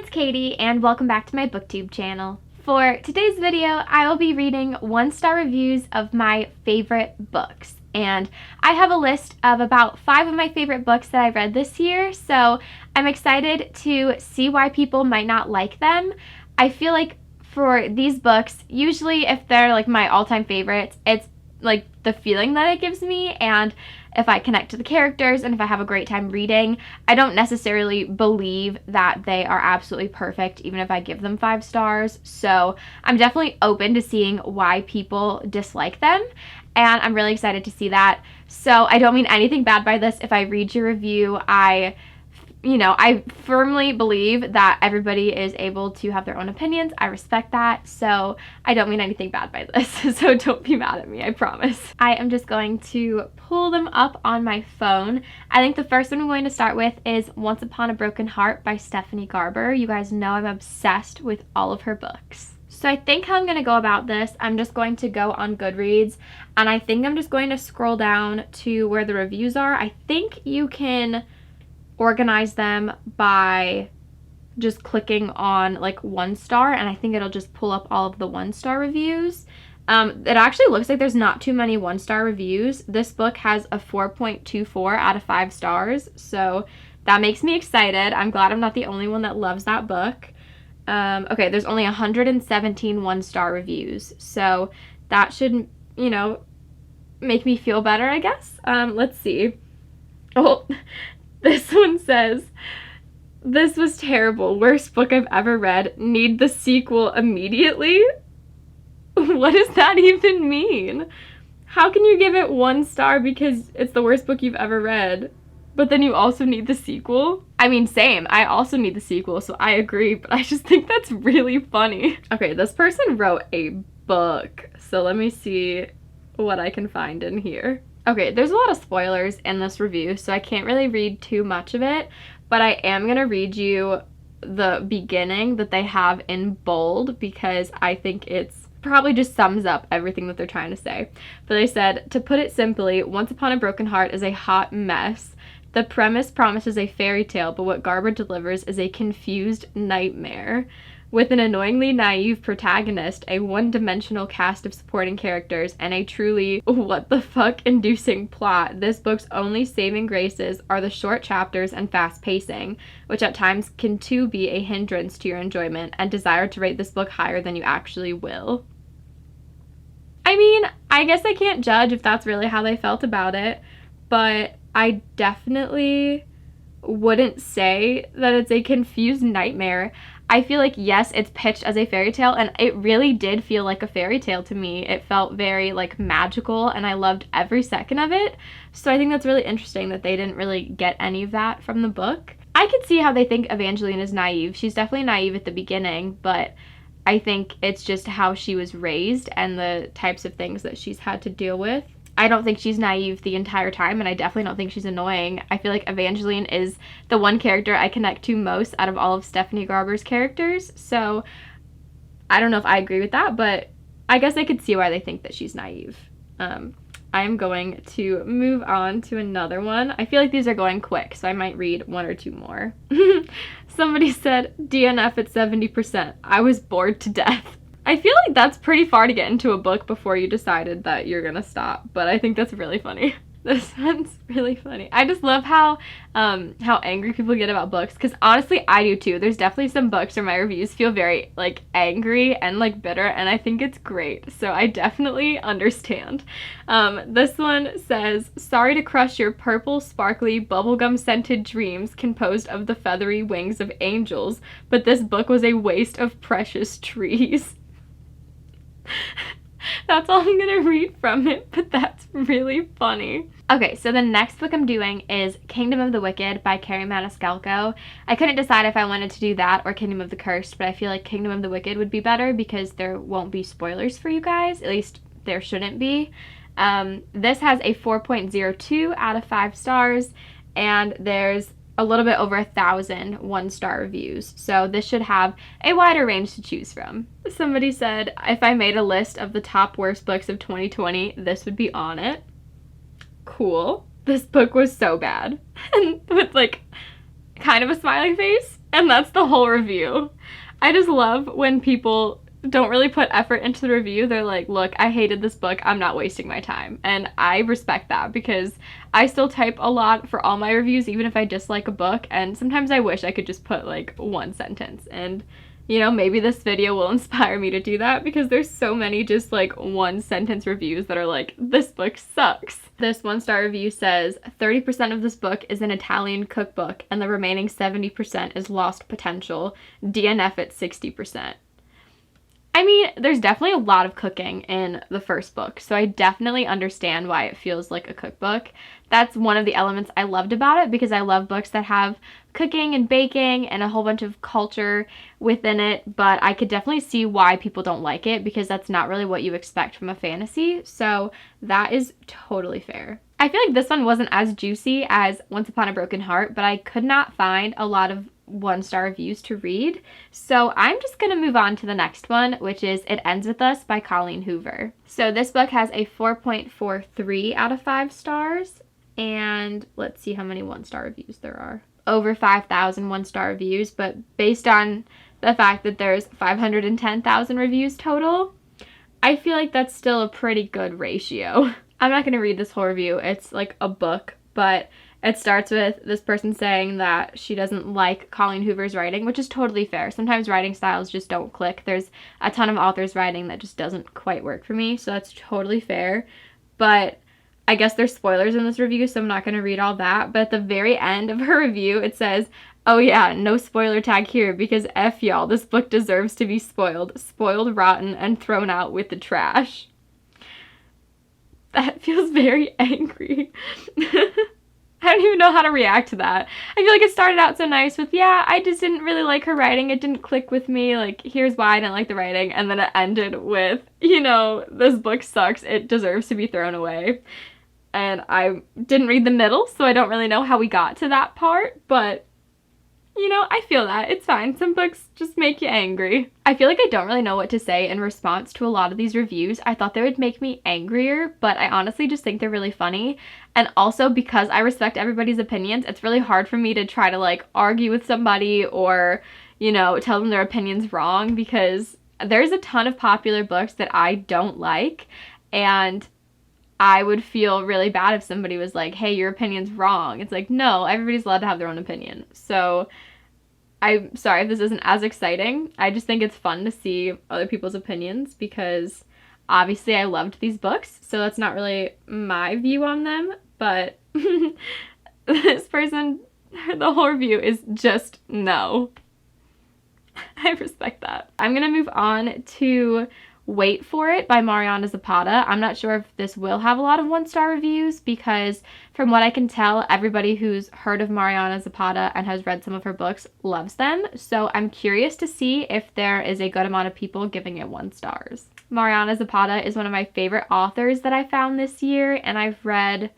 it's Katie, and welcome back to my booktube channel. For today's video, I will be reading 1-star reviews of my favorite books. And I have a list of about 5 of my favorite books that I read this year, so I'm excited to see why people might not like them. I feel like for these books, usually if they're like my all-time favorites, it's like the feeling that it gives me, and if I connect to the characters and if I have a great time reading. I don't necessarily believe that they are absolutely perfect even if I give them 5 stars, so I'm definitely open to seeing why people dislike them, and I'm really excited to see that. So I don't mean anything bad by this. If I read your review, I firmly believe that everybody is able to have their own opinions. I respect that, so I don't mean anything bad by this, so don't be mad at me, I promise. I am just going to pull them up on my phone. I think the first one I'm going to start with is Once Upon a Broken Heart by Stephanie Garber. You guys know I'm obsessed with all of her books. So I think how I'm going to go about this, I'm just going to go on Goodreads, and I think I'm just going to scroll down to where the reviews are. I think you can organize them by just clicking on like 1 star, and I think it'll just pull up all of the 1-star reviews. It actually looks like there's not too many 1-star reviews. This book has a 4.24 out of 5 stars, so that makes me excited. I'm glad I'm not the only one that loves that book. Okay, there's only 117 1-star reviews, so that should, make me feel better, I guess. Let's see. Oh, this one says, "This was terrible. Worst book I've ever read. Need the sequel immediately." What does that even mean? How can you give it 1 star because it's the worst book you've ever read, but then you also need the sequel? I mean, same. I also need the sequel, so I agree, but I just think that's really funny. Okay, this person wrote a book, so let me see what I can find in here. Okay, there's a lot of spoilers in this review, so I can't really read too much of it, but I am going to read you the beginning that they have in bold because I think it's probably just sums up everything that they're trying to say. But they said, "To put it simply, Once Upon a Broken Heart is a hot mess. The premise promises a fairy tale, but what Garber delivers is a confused nightmare. With an annoyingly naive protagonist, a one-dimensional cast of supporting characters, and a truly what-the-fuck-inducing plot, this book's only saving graces are the short chapters and fast pacing, which at times can too be a hindrance to your enjoyment and desire to rate this book higher than you actually will." I mean, I guess I can't judge if that's really how they felt about it, but I definitely wouldn't say that it's a confused nightmare. I feel like, yes, it's pitched as a fairy tale, and it really did feel like a fairy tale to me. It felt very, like, magical, and I loved every second of it. So I think that's really interesting that they didn't really get any of that from the book. I could see how they think Evangeline is naive. She's definitely naive at the beginning, but I think it's just how she was raised and the types of things that she's had to deal with. I don't think she's naive the entire time, and I definitely don't think she's annoying. I feel like Evangeline is the one character I connect to most out of all of Stephanie Garber's characters, so I don't know if I agree with that, but I guess I could see why they think that she's naive. I'm going to move on to another one. I feel like these are going quick, so I might read 1 or 2 more. Somebody said, "DNF at 70%. I was bored to death." I feel like that's pretty far to get into a book before you decided that you're gonna stop, but I think that's really funny. This one's really funny. I just love how angry people get about books, because honestly, I do too. There's definitely some books where my reviews feel very, like, angry and, like, bitter, and I think it's great, so I definitely understand. This one says, "Sorry to crush your purple, sparkly, bubblegum-scented dreams composed of the feathery wings of angels, but this book was a waste of precious trees." That's all I'm gonna read from it, but that's really funny. Okay, so the next book I'm doing is Kingdom of the Wicked by Kerri Maniscalco. I couldn't decide if I wanted to do that or Kingdom of the Cursed, but I feel like Kingdom of the Wicked would be better because there won't be spoilers for you guys. At least there shouldn't be. This has a 4.02 out of 5 stars, and there's a little bit over 1,000 1-star reviews, so this should have a wider range to choose from. Somebody said, "If I made a list of the top worst books of 2020, this would be on it." Cool. This book was so bad. And with, like, kind of a smiley face. And that's the whole review. I just love when people don't really put effort into the review. They're like, look, I hated this book. I'm not wasting my time. And I respect that because I still type a lot for all my reviews, even if I dislike a book. And sometimes I wish I could just put like one sentence. And, you know, maybe this video will inspire me to do that because there's so many just like one sentence reviews that are like, this book sucks. This 1-star review says, 30% of this book is an Italian cookbook and the remaining 70% is lost potential. DNF at 60%. I mean, there's definitely a lot of cooking in the first book, so I definitely understand why it feels like a cookbook. That's one of the elements I loved about it because I love books that have cooking and baking and a whole bunch of culture within it, but I could definitely see why people don't like it because that's not really what you expect from a fantasy, so that is totally fair. I feel like this one wasn't as juicy as Once Upon a Broken Heart, but I could not find a lot of 1-star reviews to read. So I'm just going to move on to the next one, which is It Ends With Us by Colleen Hoover. So this book has a 4.43 out of 5 stars. And let's see how many 1-star reviews there are. Over 5,000 1-star reviews, but based on the fact that there's 510,000 reviews total, I feel like that's still a pretty good ratio. I'm not going to read this whole review. It's like a book, but it starts with this person saying that she doesn't like Colleen Hoover's writing, which is totally fair. Sometimes writing styles just don't click. There's a ton of authors writing that just doesn't quite work for me, so that's totally fair. But I guess there's spoilers in this review, so I'm not going to read all that. But at the very end of her review, it says, oh yeah, no spoiler tag here because F y'all, this book deserves to be spoiled, rotten, and thrown out with the trash. That feels very angry. I don't even know how to react to that. I feel like it started out so nice with, yeah, I just didn't really like her writing. It didn't click with me. Like, here's why I didn't like the writing. And then it ended with, you know, this book sucks. It deserves to be thrown away. And I didn't read the middle, so I don't really know how we got to that part. But, you know, I feel that. It's fine. Some books just make you angry. I feel like I don't really know what to say in response to a lot of these reviews. I thought they would make me angrier, but I honestly just think they're really funny. And also because I respect everybody's opinions, it's really hard for me to try to like argue with somebody or, you know, tell them their opinion's wrong because there's a ton of popular books that I don't like, and I would feel really bad if somebody was like, hey, your opinion's wrong. It's like, no, everybody's allowed to have their own opinion. So I'm sorry if this isn't as exciting. I just think it's fun to see other people's opinions because obviously I loved these books, so that's not really my view on them, but this person, the whole review is just no. I respect that. I'm gonna move on to Wait For It by Mariana Zapata. I'm not sure if this will have a lot of 1-star reviews because from what I can tell, everybody who's heard of Mariana Zapata and has read some of her books loves them. So I'm curious to see if there is a good amount of people giving it 1 stars. Mariana Zapata is one of my favorite authors that I found this year, and I've read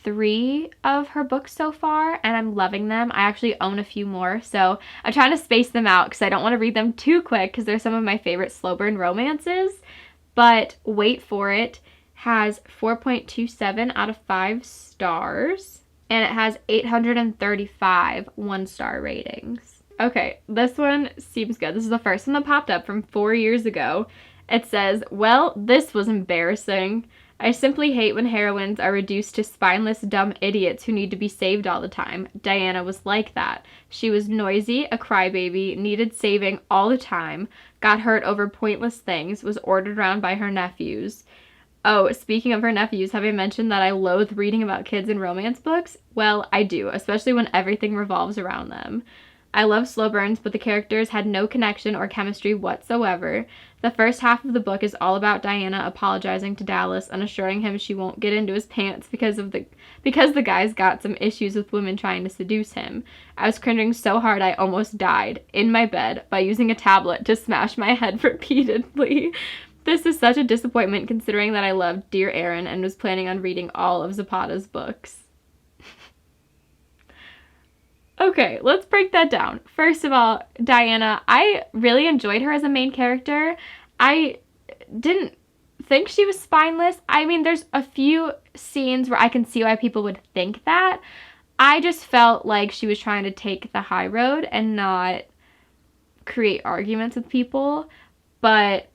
3 of her books so far, and I'm loving them. I actually own a few more, so I'm trying to space them out because I don't want to read them too quick because they're some of my favorite slow burn romances. But Wait For It has 4.27 out of 5 stars, and it has 835 1-star ratings. Okay, this one seems good. This is the first one that popped up from 4 years ago. It says, well, this was embarrassing. I simply hate when heroines are reduced to spineless, dumb idiots who need to be saved all the time. Diana was like that. She was noisy, a crybaby, needed saving all the time, got hurt over pointless things, was ordered around by her nephews. Oh, speaking of her nephews, have I mentioned that I loathe reading about kids in romance books? Well, I do, especially when everything revolves around them. I love slow burns, but the characters had no connection or chemistry whatsoever. The first half of the book is all about Diana apologizing to Dallas and assuring him she won't get into his pants because the guy's got some issues with women trying to seduce him. I was cringing so hard I almost died in my bed by using a tablet to smash my head repeatedly. This is such a disappointment considering that I loved Dear Erin and was planning on reading all of Zapata's books. Okay, let's break that down. First of all, Diana, I really enjoyed her as a main character. I didn't think she was spineless. I mean, there's a few scenes where I can see why people would think that, I just felt like she was trying to take the high road and not create arguments with people, but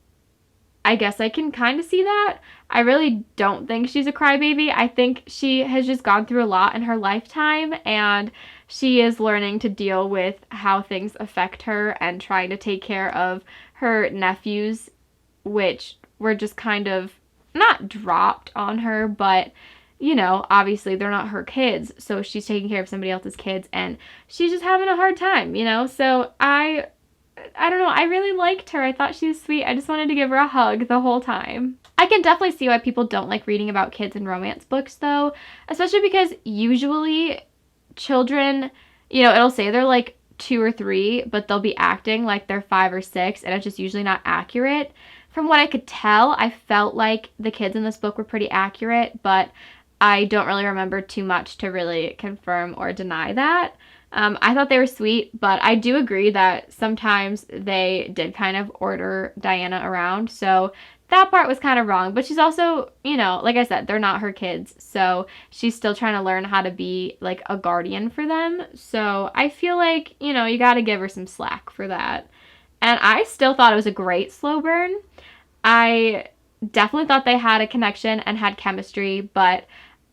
I guess I can kind of see that. I really don't think she's a crybaby. I think she has just gone through a lot in her lifetime, and she is learning to deal with how things affect her and trying to take care of her nephews, which were just kind of not dropped on her, but you know, obviously they're not her kids, so she's taking care of somebody else's kids, and she's just having a hard time, you know? So I don't know, I really liked her. I thought she was sweet. I just wanted to give her a hug the whole time. I can definitely see why people don't like reading about kids in romance books though, especially because usually children, you know, it'll say they're like 2 or 3, but they'll be acting like they're 5 or 6, and it's just usually not accurate. From what I could tell, I felt like the kids in this book were pretty accurate, but I don't really remember too much to really confirm or deny that. I thought they were sweet, but I do agree that sometimes they did kind of order Diana around, so that part was kind of wrong. But she's also, you know, like I said, they're not her kids, so she's still trying to learn how to be like a guardian for them. So I feel like, you know, you gotta give her some slack for that. And I still thought it was a great slow burn. I definitely thought they had a connection and had chemistry, but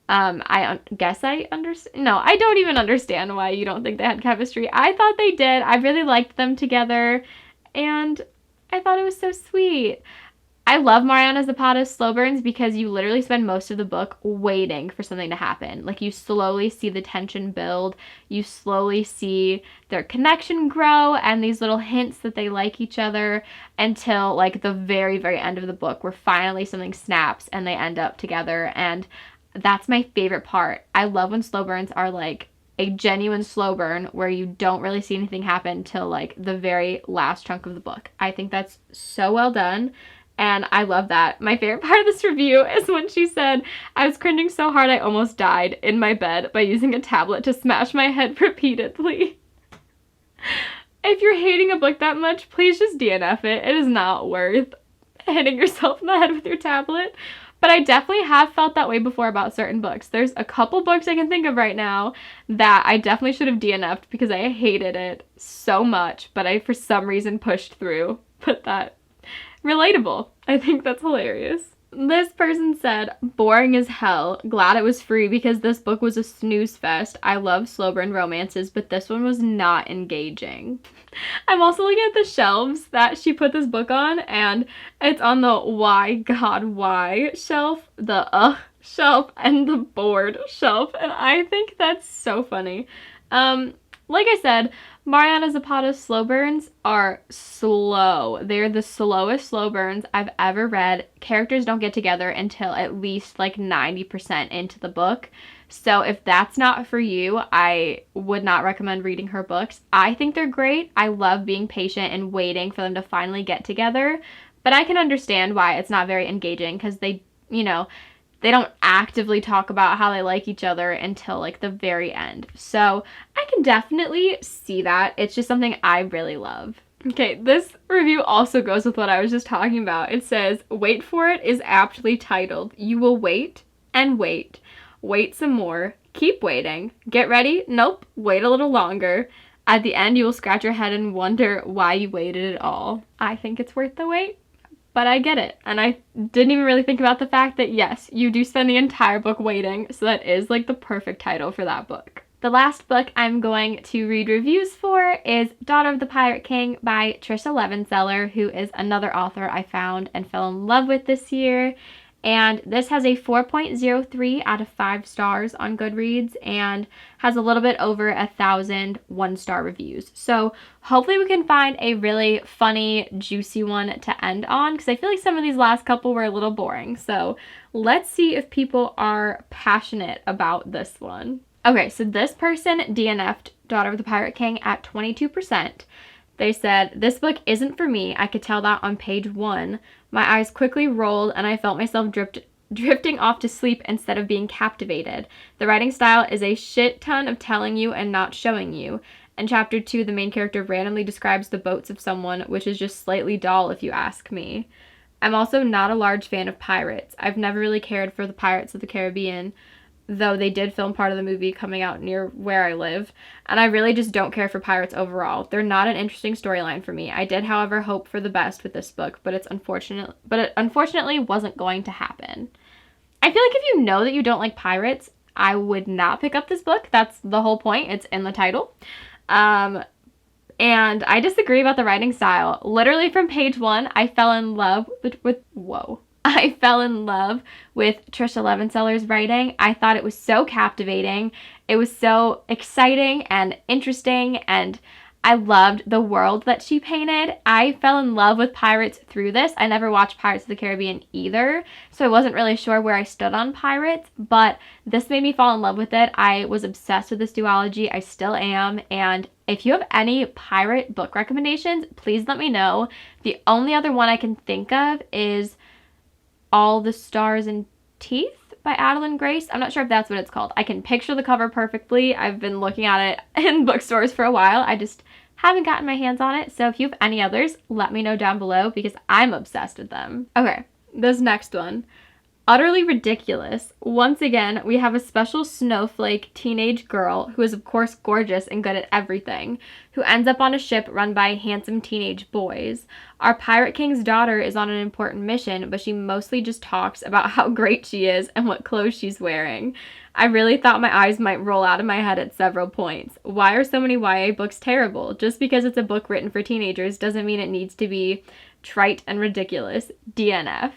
guess I understand. No, I don't even understand why you don't think they had chemistry. I thought they did. I really liked them together, and I thought it was so sweet. I love Mariana Zapata's slow burns because you literally spend most of the book waiting for something to happen. Like, you slowly see the tension build, you slowly see their connection grow, and these little hints that they like each other until, like, the very, very end of the book where finally something snaps and they end up together, and that's my favorite part. I love when slow burns are, like, a genuine slow burn where you don't really see anything happen till, like, the very last chunk of the book. I think that's so well done. And I love that. My favorite part of this review is when she said, "I was cringing so hard I almost died in my bed by using a tablet to smash my head repeatedly." If you're hating a book that much, please just DNF it. It is not worth hitting yourself in the head with your tablet. But I definitely have felt that way before about certain books. There's a couple books I can think of right now that I definitely should have DNF'd because I hated it so much, but I, for some reason, pushed through. But that relatable. I think that's hilarious. This person said, "Boring as hell. Glad it was free because this book was a snooze fest. I love slow burn romances, but this one was not engaging." I'm also looking at the shelves that she put this book on, and it's on the why God why shelf, the shelf, and the bored shelf, and I think that's so funny. Like I said, Mariana Zapata's slow burns are slow. They're the slowest slow burns I've ever read. Characters don't get together until at least like 90% into the book. So if that's not for you, I would not recommend reading her books. I think they're great. I love being patient and waiting for them to finally get together. But I can understand why it's not very engaging because they, you know, they don't actively talk about how they like each other until like the very end. So I can definitely see that. It's just something I really love. Okay, this review also goes with what I was just talking about. It says, "Wait for it" is aptly titled. You will wait and wait. Wait some more. Keep waiting. Get ready? Nope. Wait a little longer. At the end, you will scratch your head and wonder why you waited at all. I think it's worth the wait. But I get it, and I didn't even really think about the fact that, yes, you do spend the entire book waiting, so that is, like, the perfect title for that book. The last book I'm going to read reviews for is Daughter of the Pirate King by Tricia Levenseller, who is another author I found and fell in love with this year. And this has a 4.03 out of 5 stars on Goodreads and has a little bit over 1,000 one-star reviews. So hopefully we can find a really funny, juicy one to end on, because I feel like some of these last couple were a little boring. So let's see if people are passionate about this one. Okay, so this person DNF'd Daughter of the Pirate King at 22%. They said, "This book isn't for me. I could tell that on page 1. My eyes quickly rolled and I felt myself drifting off to sleep instead of being captivated. The writing style is a shit ton of telling you and not showing you. In chapter 2, the main character randomly describes the boats of someone, which is just slightly dull if you ask me. I'm also not a large fan of pirates. I've never really cared for the Pirates of the Caribbean. though they did film part of the movie coming out near where I live, and I really just don't care for pirates overall. They're not an interesting storyline for me. I did, however, hope for the best with this book, but it unfortunately wasn't going to happen. I feel like if you know that you don't like pirates, I would not pick up this book. That's the whole point. It's in the title. And I disagree about the writing style. Literally from page 1, I fell in love with Tricia Levenseller's writing. I thought it was so captivating. It was so exciting and interesting, and I loved the world that she painted. I fell in love with pirates through this. I never watched Pirates of the Caribbean either, so I wasn't really sure where I stood on pirates, but this made me fall in love with it. I was obsessed with this duology. I still am, and if you have any pirate book recommendations, please let me know. The only other one I can think of is All the Stars and Teeth by Adeline Grace. I'm not sure if that's what it's called. I can picture the cover perfectly. I've been looking at it in bookstores for a while. I just haven't gotten my hands on it. So if you have any others, let me know down below because I'm obsessed with them. Okay, this next one. Utterly Ridiculous. Once again, we have a special snowflake teenage girl who is of course gorgeous and good at everything, who ends up on a ship run by handsome teenage boys. Our pirate king's daughter is on an important mission, but she mostly just talks about how great she is and what clothes she's wearing. I really thought my eyes might roll out of my head at several points. Why are so many YA books terrible? Just because it's a book written for teenagers doesn't mean it needs to be trite and ridiculous. DNF.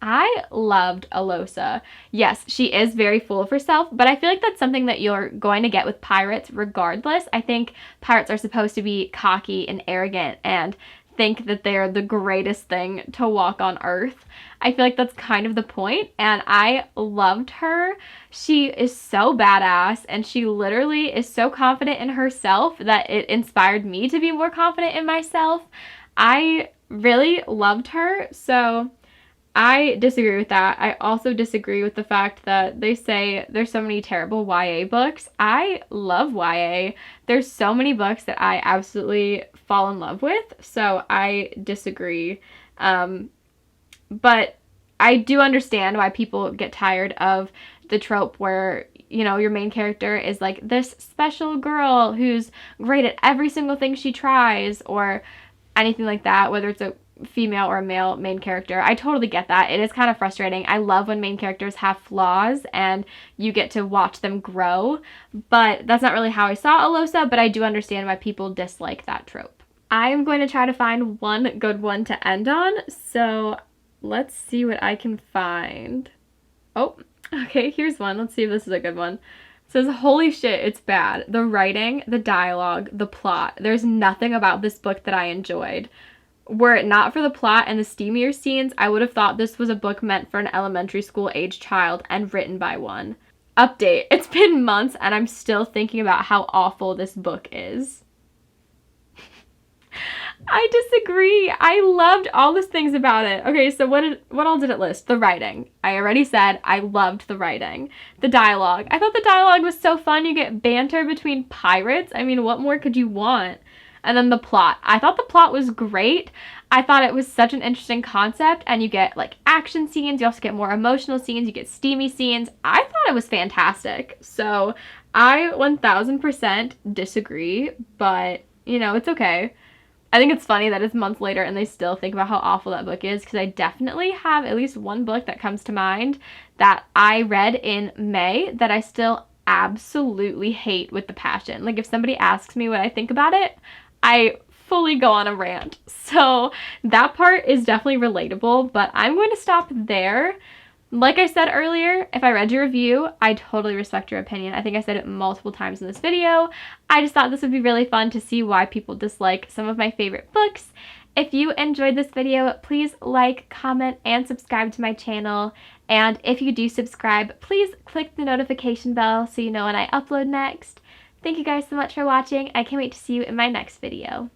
I loved Alosa. Yes, she is very full of herself, but I feel like that's something that you're going to get with pirates regardless. I think pirates are supposed to be cocky and arrogant and think that they're the greatest thing to walk on earth. I feel like that's kind of the point, and I loved her. She is so badass, and she literally is so confident in herself that it inspired me to be more confident in myself. I really loved her, so I disagree with that. I also disagree with the fact that they say there's so many terrible YA books. I love YA. There's so many books that I absolutely fall in love with, so I disagree. But I do understand why people get tired of the trope where, you know, your main character is like this special girl who's great at every single thing she tries or anything like that, whether it's a female or a male main character. I totally get that. It is kind of frustrating. I love when main characters have flaws and you get to watch them grow, but that's not really how I saw Alosa, but I do understand why people dislike that trope. I'm going to try to find one good one to end on, so let's see what I can find. Oh, okay, here's one. Let's see if this is a good one. It says, holy shit, it's bad. The writing, the dialogue, the plot. There's nothing about this book that I enjoyed. Were it not for the plot and the steamier scenes, I would have thought this was a book meant for an elementary school age child and written by one. Update. It's been months and I'm still thinking about how awful this book is. I disagree. I loved all these things about it. Okay, so what all did it list? The writing. I already said I loved the writing. The dialogue. I thought the dialogue was so fun. You get banter between pirates. I mean, what more could you want? And then the plot. I thought the plot was great. I thought it was such an interesting concept, and you get like action scenes, you also get more emotional scenes, you get steamy scenes. I thought it was fantastic. So I 1000% disagree, but you know, it's okay. I think it's funny that it's months later and they still think about how awful that book is, because I definitely have at least one book that comes to mind that I read in May that I still absolutely hate with the passion. Like if somebody asks me what I think about it, I fully go on a rant. So that part is definitely relatable, but I'm going to stop there. Like I said earlier, if I read your review, I totally respect your opinion. I think I said it multiple times in this video. I just thought this would be really fun to see why people dislike some of my favorite books. If you enjoyed this video, please like, comment, and subscribe to my channel. And if you do subscribe, please click the notification bell so you know when I upload next. Thank you guys so much for watching. I can't wait to see you in my next video.